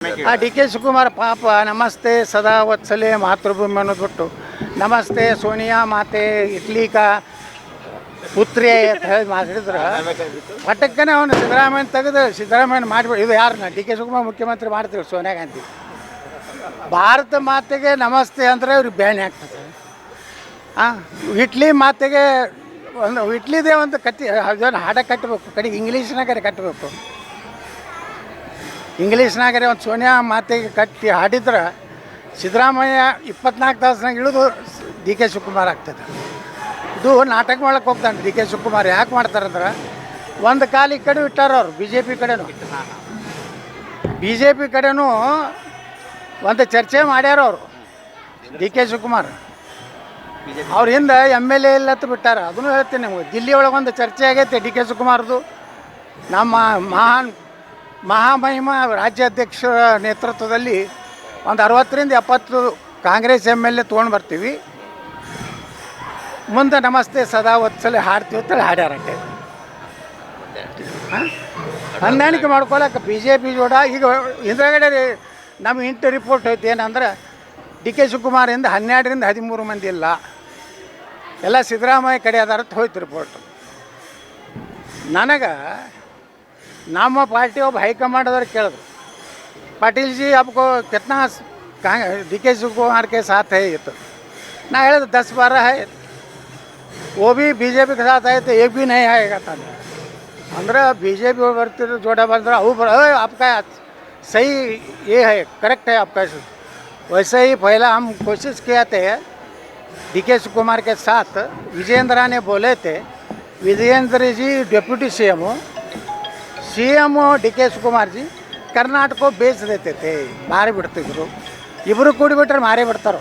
ಆ D K Shivakumar ಪಾಪ ನಮಸ್ತೆ ಸದಾ ವತ್ಸಲೆ ಮಾತೃಭೂಮಿ ಅನ್ನೋದು ಬಿಟ್ಟು ನಮಸ್ತೆ ಸೋನಿಯಾ ಮಾತೆ ಇಟ್ಲಿ ಕಾ ಪುತ್ರಿ ಅಂತ ಹೇಳಿ ಮಾತಾಡಿದ್ರೆ ಪಟಕ್ಕನೆ ಅವನು ಸಿದ್ದರಾಮಯ್ಯ ತೆಗೆದು ಸಿದ್ದರಾಮಯ್ಯ ಮಾಡಿಬಿಡು. ಇದು ಯಾರನ್ನ ಡಿ ಕೆ ಶಿವಕುಮಾರ್ ಮುಖ್ಯಮಂತ್ರಿ ಮಾಡ್ತೀವಿ ಸೋನಿಯಾ ಗಾಂಧಿ. ಭಾರತ ಮಾತೆಗೆ ನಮಸ್ತೆ ಅಂದರೆ ಇವ್ರಿಗೆ ಬ್ಯಾನ್ ಆಗ್ತದೆ. ಇಟ್ಲಿ ಮಾತೆಗೆ ಒಂದು ಇಟ್ಲಿದೇ ಒಂದು ಕಟ್ಟಿ ಅದನ್ನು ಹಾಡ ಕಟ್ಟಬೇಕು, ಕಡೆಗೆ ಇಂಗ್ಲೀಷ್ನಾಗರೆ ಕಟ್ಟಬೇಕು. ಇಂಗ್ಲೀಷ್ನಾಗರೆ ಒಂದು ಸೋನಿಯಾ ಮಾತೆಗೆ ಕಟ್ಟಿ ಹಾಡಿದ್ರೆ ಸಿದ್ದರಾಮಯ್ಯ 24 ತಾಸಿನಾಗ ಇಳಿದು ಡಿ ಕೆ ಶಿವಕುಮಾರ್ ಆಗ್ತದೆ. ಇದು ನಾಟಕ ಮಾಡಕ್ಕೆ ಹೋಗ್ತಾನೆ ಡಿ ಕೆ ಶಿವಕುಮಾರ್. ಯಾಕೆ ಮಾಡ್ತಾರಂದ್ರೆ ಒಂದು ಕಾಲು ಈ ಕಡೆ ಇಟ್ಟಾರ ಅವರು ಬಿ ಜೆ ಪಿ ಕಡೆನೂ ಒಂದು ಚರ್ಚೆ ಮಾಡ್ಯಾರ ಅವರು ಡಿ ಕೆ ಶಿವಕುಮಾರ್. ಅವ್ರ ಹಿಂದೆ MLA ಇಲ್ಲತ್ತು ಬಿಟ್ಟಾರ. ಅದನ್ನು ಹೇಳ್ತೀನಿ ನಿಮ್ಗೆ. ದಿಲ್ಲಿ ಒಳಗೆ ಒಂದು ಚರ್ಚೆ ಆಗೈತೆ ಡಿ ಕೆ ಶಿವಕುಮಾರ್ದು. ನಮ್ಮ ಮಹಾಮಹಿಮ ರಾಜ್ಯಾಧ್ಯಕ್ಷರ ನೇತೃತ್ವದಲ್ಲಿ ಒಂದು 60ರಿಂದ 70 ಕಾಂಗ್ರೆಸ್ MLA ತೊಗೊಂಡು ಬರ್ತೀವಿ, ಮುಂದೆ ನಮಸ್ತೆ ಸದಾ ಒತ್ಸಲೆ ಹಾಡ್ತೀವಿ ಅಂತೇಳಿ ಹಾಡ್ಯಾರಟ್ಟೆ. ಹೊಂದಾಣಿಕೆ ಮಾಡ್ಕೊಳಕ್ಕೆ BJP ಜೋಡ. ಈಗ ಹಿಂದ್ರಗಡೆ ನಮ್ಮ ಇಂಟು ರಿಪೋರ್ಟ್ ಐತೆ ಏನಂದ್ರೆ ಡಿ ಕೆ ಶಿವಕುಮಾರಿಂದ 12ರಿಂದ 13 ಮಂದಿ ಇಲ್ಲ, ಎಲ್ಲ ಸಿದ್ದರಾಮಯ್ಯ ಕಡೆ ಅದಾರ ಹೋಯ್ತು ರಿಪೋರ್ಟ್. ನನಗೆ ನಮ್ಮ ಪಾರ್ಟಿ ಒಬ್ಬ ಹೈಕಮಾಂಡದವ್ರು ಕೇಳಿದ್ರು, ಪಾಟೀಲ್ ಜಿ आपको कितना डी के शिवकुमार के साथ है? ये तो ना है 10-12 है, वो भी BJP के साथ आए तो एक भी नहीं आएगा था. अंदर BJP ಬರ್ತಿರೋ ಜೋಡ ಬಂದ್ರೆ ಅವು आपका सही ये है, करेक्ट है आपका. वैसे ही पहला हम कोशिश किए थे डी के शिवकुमार के साथ. विजयेंद्र ने बोले थे, विजयेंद्र जी डिप्यूटी CM डी के शिवकुमार जी कर्नाटक को बेच देते थे, मारे बिಡ್ತಿದ್ರು. ಇಬ್ಬರು ಕೂಡಿಬಿಟ್ರೆ ಮಾರೇ ಬಿಡ್ತಾರೆ.